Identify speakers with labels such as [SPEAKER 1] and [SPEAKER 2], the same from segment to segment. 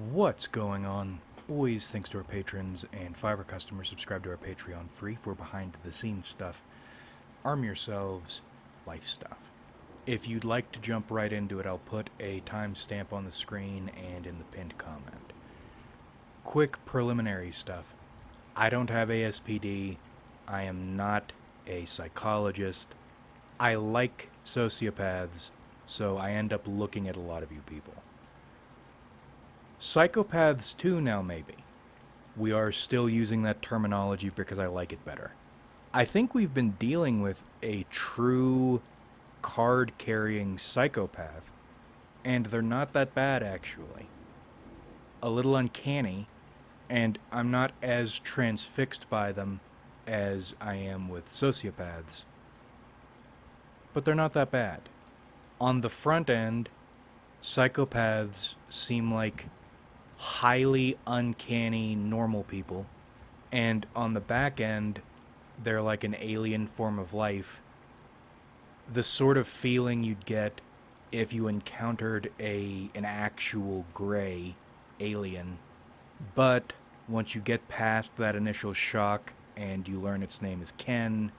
[SPEAKER 1] What's going on, boys? Thanks to our patrons and Fiverr customers, subscribe to our Patreon free for behind the scenes stuff. Arm yourselves, life stuff. If you'd like to jump right into it, I'll put a timestamp on the screen and in the pinned comment. Quick preliminary stuff. I don't have ASPD. I am not a psychologist. I like sociopaths, so I end up looking at a lot of you people. Psychopaths too now, maybe. We are still using that terminology because I like it better. I think we've been dealing with a true card-carrying psychopath, and they're not that bad, actually. A little uncanny, and I'm not as transfixed by them as I am with sociopaths. But they're not that bad. On the front end, psychopaths seem like highly uncanny normal people, and on the back end, they're like an alien form of life. The sort of feeling you'd get if you encountered an actual gray alien. But once you get past that initial shock and you learn its name is Ken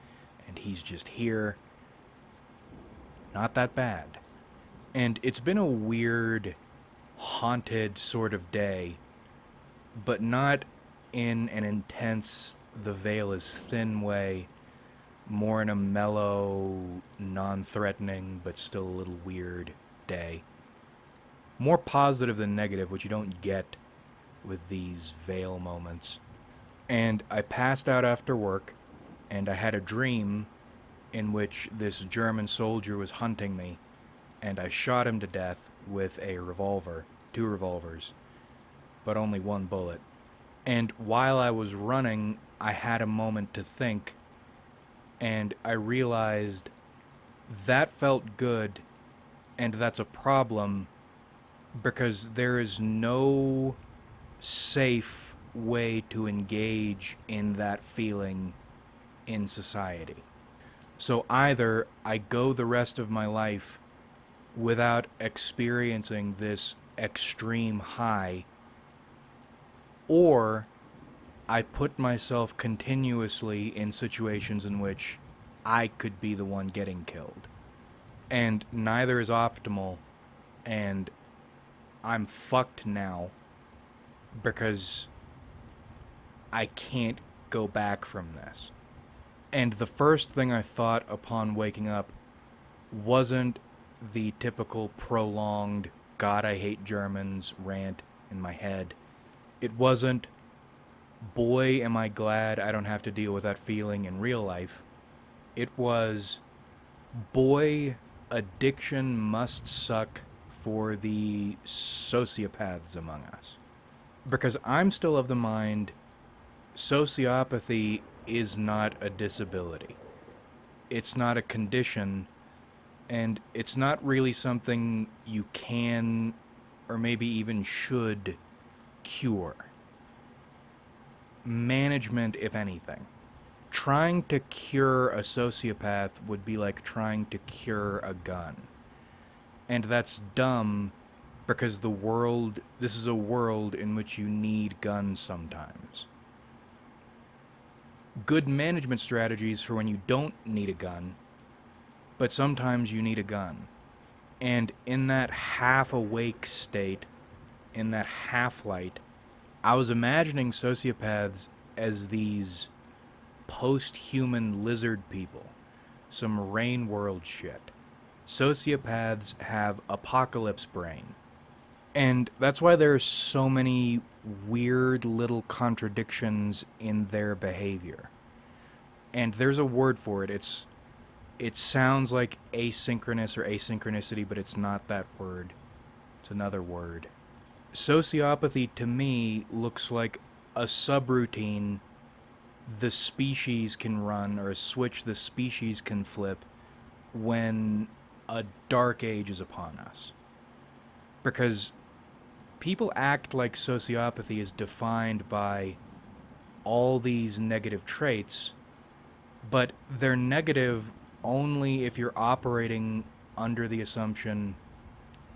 [SPEAKER 1] and he's just here, not that bad. And it's been a weird, haunted sort of day, but not in an intense, the veil is thin way, more in a mellow, non-threatening, but still a little weird day. More positive than negative, which you don't get with these veil moments. And I passed out after work, and I had a dream in which this German soldier was hunting me, and I shot him to death with a revolver, 2 revolvers, but only 1 bullet. And while I was running, I had a moment to think, and I realized that felt good, and that's a problem, because there is no safe way to engage in that feeling in society. So either I go the rest of my life without experiencing this extreme high, or I put myself continuously in situations in which I could be the one getting killed. And neither is optimal, and I'm fucked now because I can't go back from this. And the first thing I thought upon waking up wasn't the typical prolonged God I hate Germans rant in my head. It wasn't, boy am I glad I don't have to deal with that feeling in real life. It was, boy, addiction must suck for the sociopaths among us. Because I'm still of the mind, sociopathy is not a disability. It's not a condition, and it's not really something you can, or maybe even should, cure. Management, if anything. Trying to cure a sociopath would be like trying to cure a gun. And that's dumb, because this is a world in which you need guns sometimes. Good management strategies for when you don't need a gun, but sometimes you need a gun. And in that half-awake state, in that half-light, I was imagining sociopaths as these post-human lizard people, some Rain World shit. Sociopaths have apocalypse brain. And that's why there are so many weird little contradictions in their behavior. And there's a word for it. It sounds like asynchronous or asynchronicity, but it's not that word. It's another word. Sociopathy, to me, looks like a subroutine the species can run, or a switch the species can flip when a dark age is upon us. Because people act like sociopathy is defined by all these negative traits, but they're negative only if you're operating under the assumption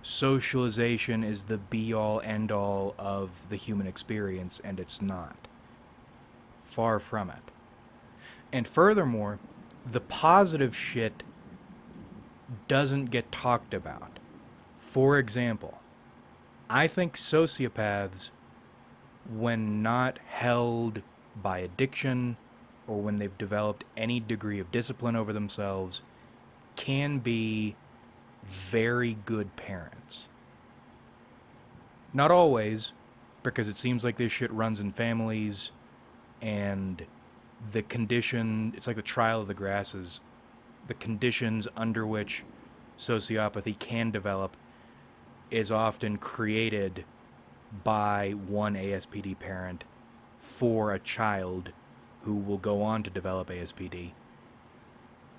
[SPEAKER 1] socialization is the be-all, end-all of the human experience, and it's not. Far from it. And furthermore, the positive shit doesn't get talked about. For example, I think sociopaths, when not held by addiction or when they've developed any degree of discipline over themselves, can be very good parents. Not always, because it seems like this shit runs in families, and the condition, it's like the trial of the grasses, the conditions under which sociopathy can develop is often created by one ASPD parent for a child who will go on to develop ASPD.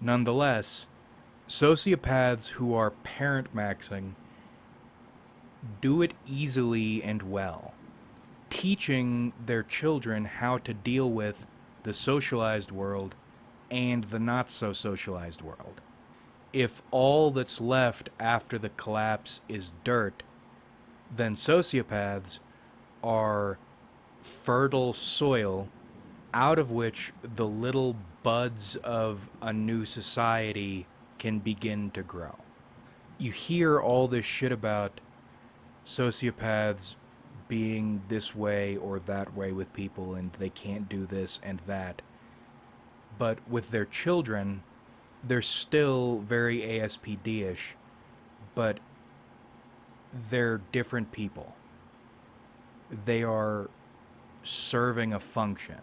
[SPEAKER 1] Nonetheless, sociopaths who are parent maxing do it easily and well, teaching their children how to deal with the socialized world and the not so socialized world. If all that's left after the collapse is dirt, then sociopaths are fertile soil out of which the little buds of a new society can begin to grow. You hear all this shit about sociopaths being this way or that way with people, and they can't do this and that. But with their children, they're still very ASPD-ish, but they're different people. They are serving a function.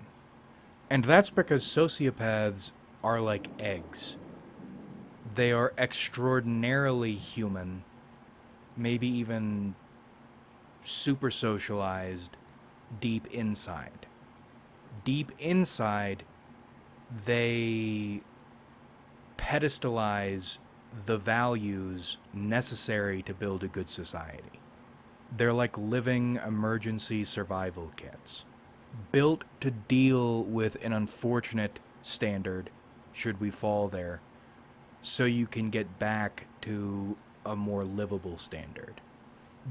[SPEAKER 1] And that's because sociopaths are like eggs. They are extraordinarily human, maybe even super socialized deep inside. Deep inside, they pedestalize the values necessary to build a good society. They're like living emergency survival kits, built to deal with an unfortunate standard, should we fall there, so you can get back to a more livable standard.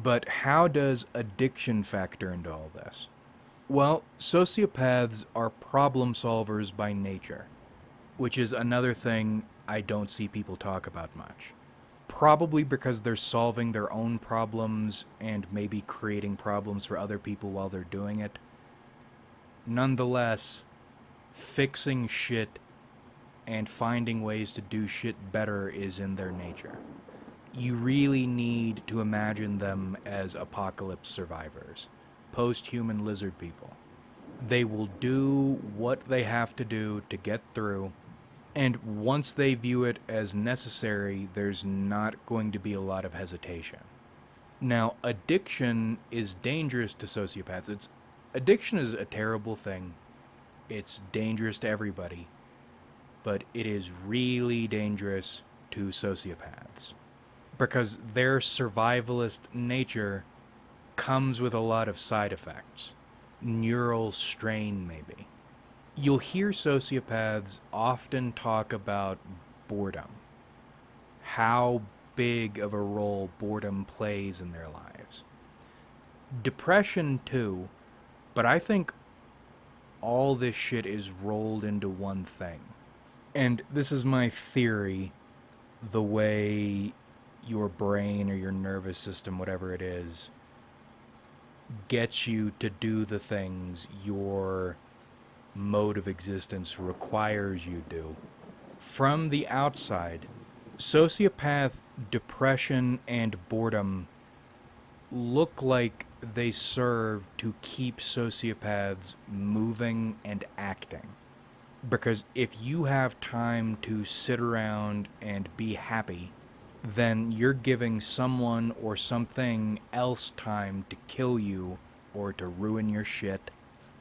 [SPEAKER 1] But how does addiction factor into all this? Well, sociopaths are problem solvers by nature, which is another thing I don't see people talk about much. Probably because they're solving their own problems and maybe creating problems for other people while they're doing it. Nonetheless, fixing shit and finding ways to do shit better is in their nature. You really need to imagine them as apocalypse survivors, post-human lizard people. They will do what they have to do to get through, and once they view it as necessary, there's not going to be a lot of hesitation. Now, addiction is dangerous to sociopaths. Addiction is a terrible thing. It's dangerous to everybody, but it is really dangerous to sociopaths, because their survivalist nature comes with a lot of side effects. Neural strain, maybe. You'll hear sociopaths often talk about boredom, how big of a role boredom plays in their lives. Depression, too, but I think all this shit is rolled into one thing. And this is my theory, the way your brain or your nervous system, whatever it is, gets you to do the things your mode of existence requires you do. From the outside, sociopath depression and boredom look like they serve to keep sociopaths moving and acting. Because if you have time to sit around and be happy, then you're giving someone or something else time to kill you or to ruin your shit.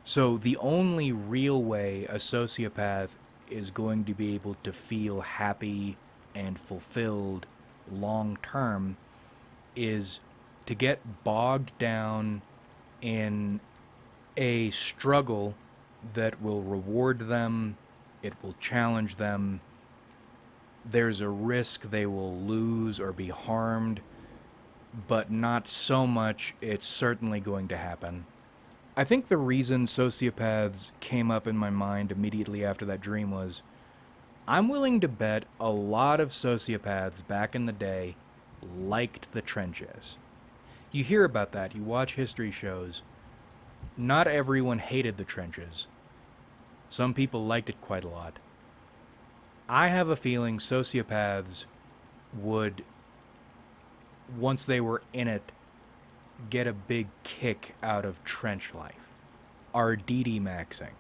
[SPEAKER 1] So the only real way a sociopath is going to be able to feel happy and fulfilled long term is to get bogged down in a struggle that will reward them, it will challenge them. There's a risk they will lose or be harmed, but not so much it's certainly going to happen. I think the reason sociopaths came up in my mind immediately after that dream was I'm willing to bet a lot of sociopaths back in the day liked the trenches. You hear about that, you watch history shows. Not everyone hated the trenches. Some people liked it quite a lot. I have a feeling sociopaths would, once they were in it, get a big kick out of trench life. RDD maxing.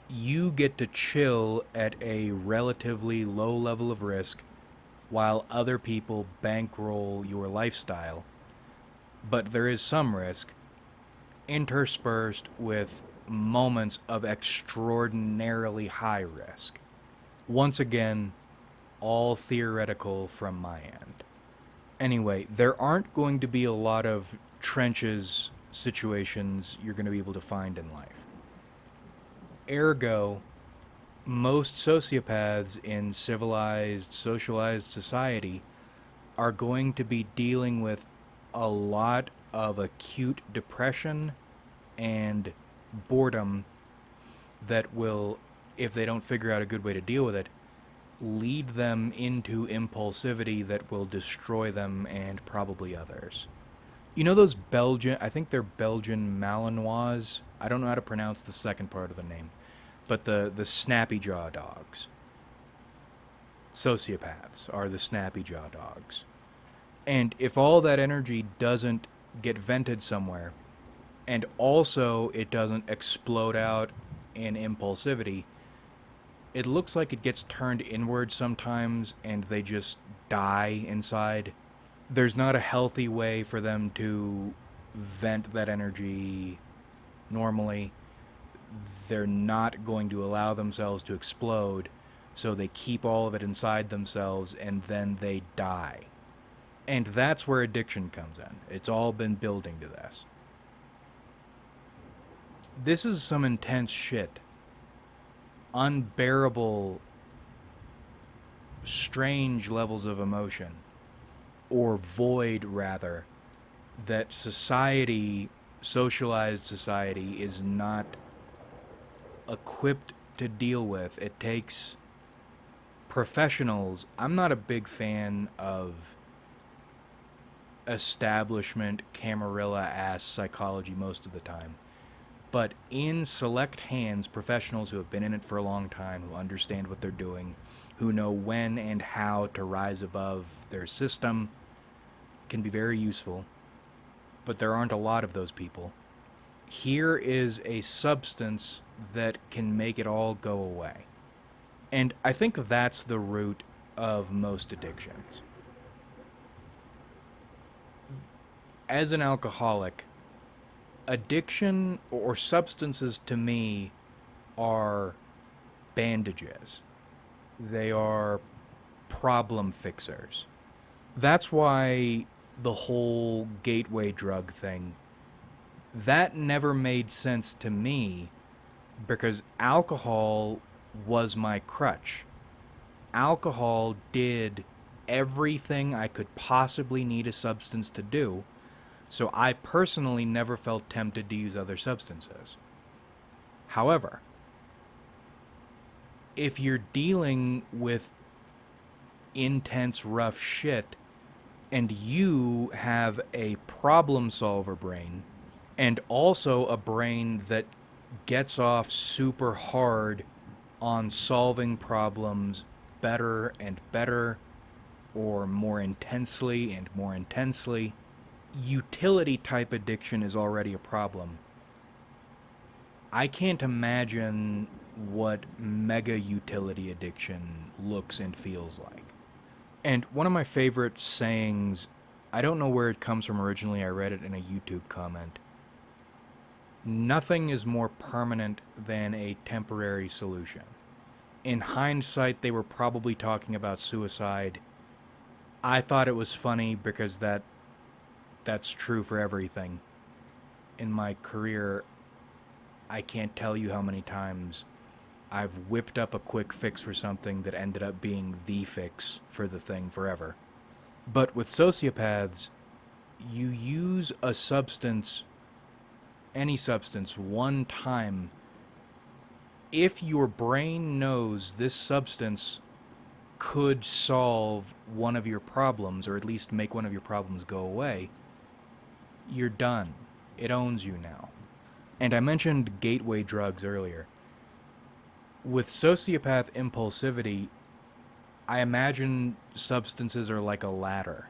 [SPEAKER 1] You get to chill at a relatively low level of risk while other people bankroll your lifestyle. But there is some risk interspersed with moments of extraordinarily high risk. Once again, all theoretical from my end. Anyway, there aren't going to be a lot of trenches situations you're going to be able to find in life. Ergo, most sociopaths in civilized, socialized society are going to be dealing with a lot of acute depression and boredom that will, if they don't figure out a good way to deal with it, lead them into impulsivity that will destroy them and probably others. You know those Belgian, I think they're Belgian Malinois? I don't know how to pronounce the second part of the name, but the snappy jaw dogs. Sociopaths are the snappy jaw dogs. And if all that energy doesn't get vented somewhere, and also it doesn't explode out in impulsivity, it looks like it gets turned inward sometimes and they just die inside. There's not a healthy way for them to vent that energy normally. They're not going to allow themselves to explode, so they keep all of it inside themselves and then they die. And that's where addiction comes in. It's all been building to this. This is some intense shit. Unbearable, strange levels of emotion, or void rather, that society, socialized society, is not equipped to deal with. It takes professionals. I'm not a big fan of establishment Camarilla ass psychology most of the time. But in select hands, professionals who have been in it for a long time, who understand what they're doing, who know when and how to rise above their system, can be very useful. But there aren't a lot of those people. Here is a substance that can make it all go away. And I think that's the root of most addictions. As an alcoholic, addiction or substances to me are bandages. They are problem fixers. That's why the whole gateway drug thing, that never made sense to me because alcohol was my crutch. Alcohol did everything I could possibly need a substance to do. So I personally never felt tempted to use other substances. However, if you're dealing with intense, rough shit, and you have a problem solver brain, and also a brain that gets off super hard on solving problems better and better, or more intensely and more intensely, utility type addiction is already a problem. I can't imagine what mega utility addiction looks and feels like. And one of my favorite sayings, I don't know where it comes from originally, I read it in a YouTube comment. Nothing is more permanent than a temporary solution. In hindsight, they were probably talking about suicide. I thought it was funny because that's true for everything. In my career, I can't tell you how many times I've whipped up a quick fix for something that ended up being the fix for the thing forever. But with sociopaths, you use a substance, any substance, one time, if your brain knows this substance could solve one of your problems, or at least make one of your problems go away, you're done. It owns you now. And I mentioned gateway drugs earlier. With sociopath impulsivity, I imagine substances are like a ladder.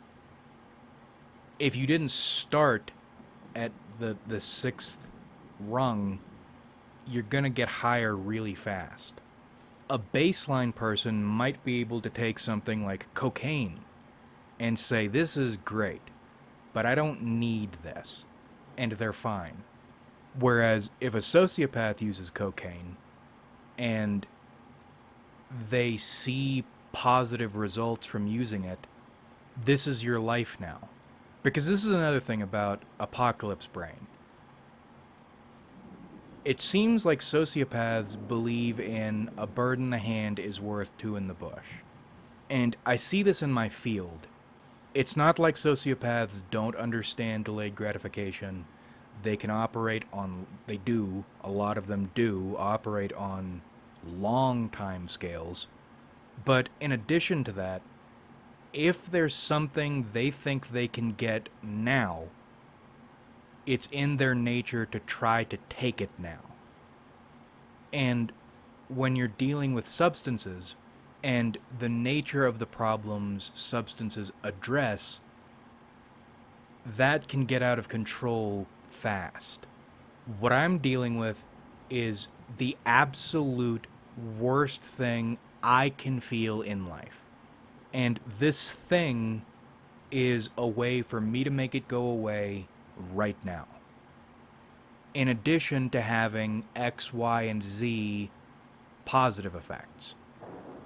[SPEAKER 1] If you didn't start at the sixth rung, you're gonna get higher really fast. A baseline person might be able to take something like cocaine and say, this is great, but I don't need this. And they're fine. Whereas if a sociopath uses cocaine and they see positive results from using it, this is your life now. Because this is another thing about Apocalypse Brain. It seems like sociopaths believe in a bird in the hand is worth two in the bush. And I see this in my field. It's not like sociopaths don't understand delayed gratification. They can operate on, they do, a lot of them do, operate on long time scales. But in addition to that, if there's something they think they can get now, it's in their nature to try to take it now. And when you're dealing with substances and the nature of the problems substances address, that can get out of control fast. What I'm dealing with is the absolute worst thing I can feel in life. And this thing is a way for me to make it go away right now. In addition to having X, Y, and Z positive effects.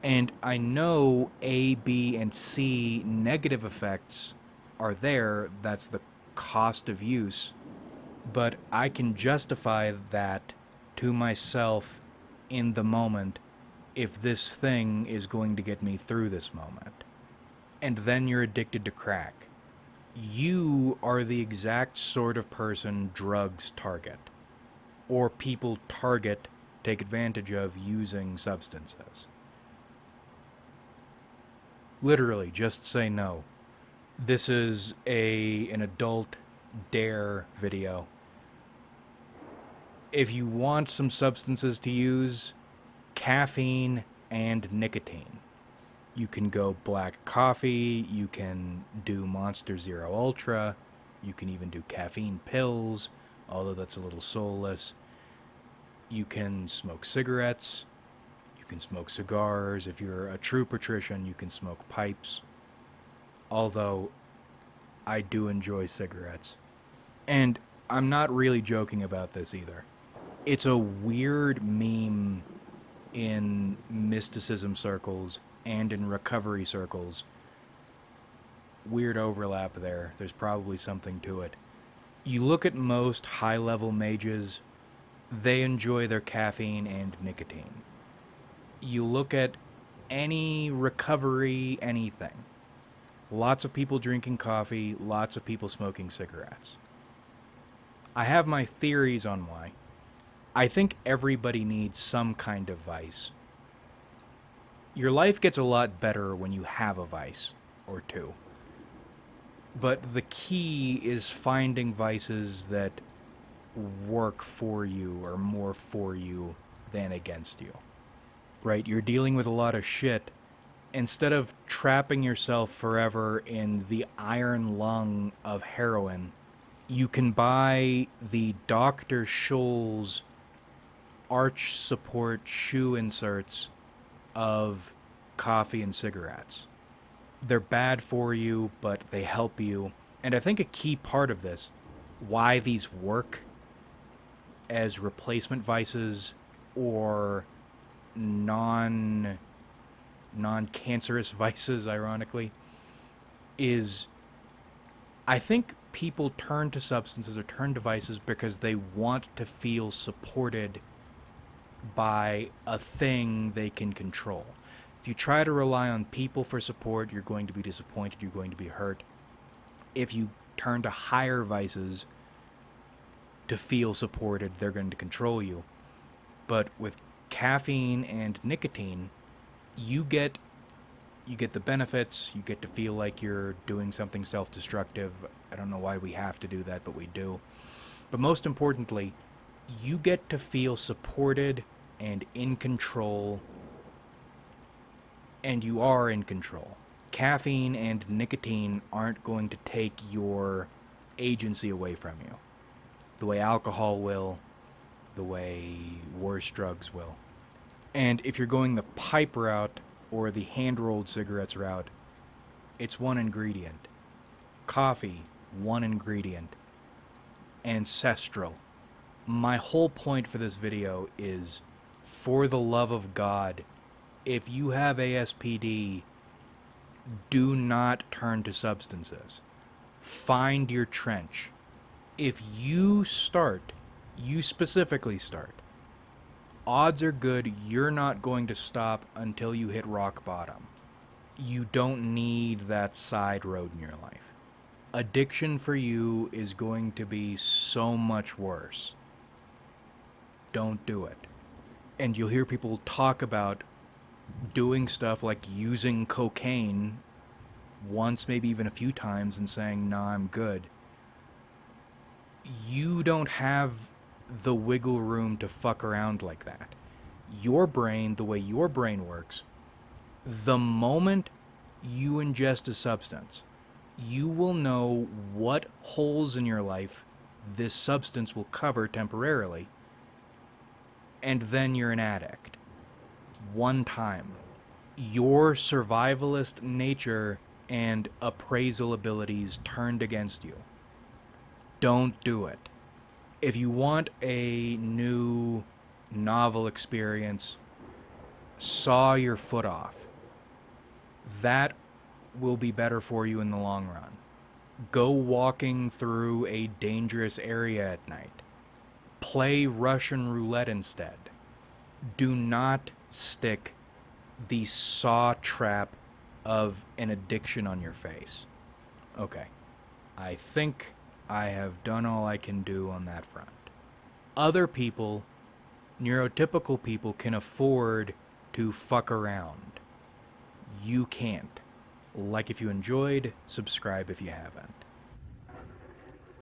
[SPEAKER 1] And I know A, B, and C negative effects are there. That's the cost of use. But I can justify that to myself in the moment if this thing is going to get me through this moment. And then you're addicted to crack. You are the exact sort of person drugs target, or people target, take advantage of using substances. Literally, just say no. This is an adult dare video. If you want some substances to use, caffeine and nicotine. You can go black coffee, you can do Monster Zero Ultra, you can even do caffeine pills, although that's a little soulless. You can smoke cigarettes, you can smoke cigars. If you're a true patrician, you can smoke pipes. Although, I do enjoy cigarettes. And I'm not really joking about this either. It's a weird meme in mysticism circles and in recovery circles. Weird overlap there. There's probably something to it. You look at most high-level mages, they enjoy their caffeine and nicotine. You look at any recovery, anything. Lots of people drinking coffee, lots of people smoking cigarettes. I have my theories on why. I think everybody needs some kind of vice. Your life gets a lot better when you have a vice or two. But the key is finding vices that work for you or more for you than against you. Right? You're dealing with a lot of shit. Instead of trapping yourself forever in the iron lung of heroin, you can buy the Dr. Scholl's arch support shoe inserts of coffee and cigarettes. They're bad for you, but they help you. And I think a key part of this, why these work as replacement vices or non-cancerous vices, ironically, is I think people turn to substances or turn to vices because they want to feel supported by a thing they can control. If you try to rely on people for support, you're going to be disappointed, you're going to be hurt. If you turn to higher vices to feel supported. They're going to control you. But with caffeine and nicotine, you get the benefits. You get to feel like you're doing something self-destructive. I don't know why we have to do that, but we do. But most importantly, you get to feel supported and in control, and you are in control. Caffeine and nicotine aren't going to take your agency away from you, the way alcohol will, the way worse drugs will. And if you're going the pipe route or the hand-rolled cigarettes route, it's one ingredient. Coffee, one ingredient. Ancestral. My whole point for this video is, for the love of God, if you have ASPD, do not turn to substances. Find your trench. If you specifically start, odds are good you're not going to stop until you hit rock bottom. You don't need that side road in your life. Addiction for you is going to be so much worse. Don't do it. And you'll hear people talk about doing stuff like using cocaine once, maybe even a few times, and saying, nah, I'm good. You don't have the wiggle room to fuck around like that. Your brain, the way your brain works, the moment you ingest a substance, you will know what holes in your life this substance will cover temporarily, and then you're an addict. One time. Your survivalist nature and appraisal abilities turned against you. Don't do it. If you want a new novel experience, saw your foot off. That will be better for you in the long run. Go walking through a dangerous area at night. Play Russian roulette instead. Do not stick the saw trap of an addiction on your face. Okay. I think I have done all I can do on that front. Other people, neurotypical people, can afford to fuck around. You can't. Like if you enjoyed, subscribe if you haven't.